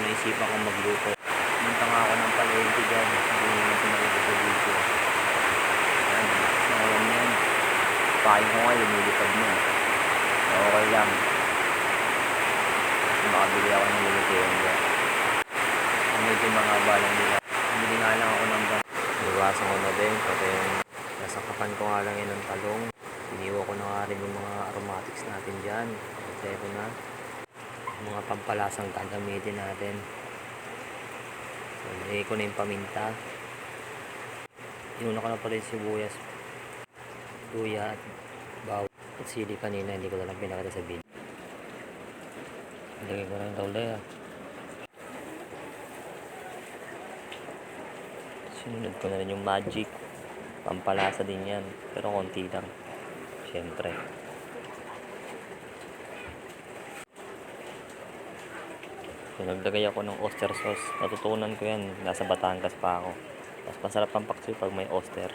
naisipan kong magluto. Pumunta nga ako ng palengke dyan. Hindi naman pinakita sa video. Ayan, nakuha yan. Paking ko nga, lumilipad na. Okay lang. Kasi makabili ako ng lulutuin dyan. Medyo mga balang nila. Bili nga lang ako ng bang. Iwasan ko na din. Pati nasakapan ko nga lang yun ng talong. Iniwa ko na nga rin yung mga aromatics natin dyan. Ito na. Mga pampalasang gagamitin natin. So, nilagay ko na yung paminta. Inuna ko na pala yung sibuyas, luya at bawang at sili kanina. Hindi ko na lang pinakita sa video. Nilagay ko na yung laulaya. Sinunod ko na rin yung magic. Pampalasa din yan. Pero konti lang. Siyempre. So, naglagay ako ng oyster sauce. Natutunan ko yan. Nasa Batangas pa ako. Mas masarap ang paksiw pag may oyster.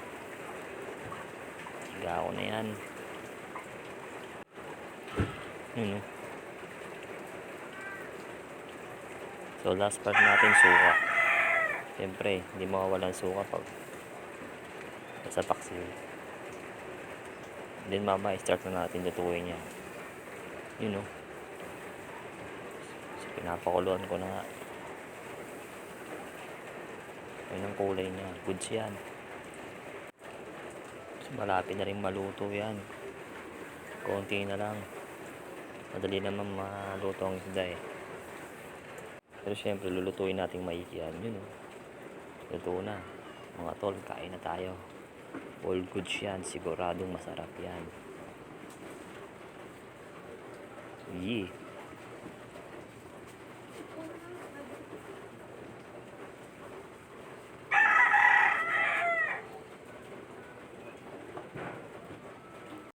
Higa ako na yan. Yun, no? So last part natin, suka. Siyempre, hindi mawawalan suka pag nasa paksiw. Then mama, start na natin lutuin yan. Yun, no? So pinapakuluan ko na nga. Yun ang kulay niya. Goods yan. So, malapit na rin maluto yan. Konti na lang. Madali naman maluto ang isda eh. Pero syempre, lulutuin natin maigi yan. Yun o. Luto na. Mga tol, kain na tayo. All goods yan. Siguradong masarap yan. Yeah.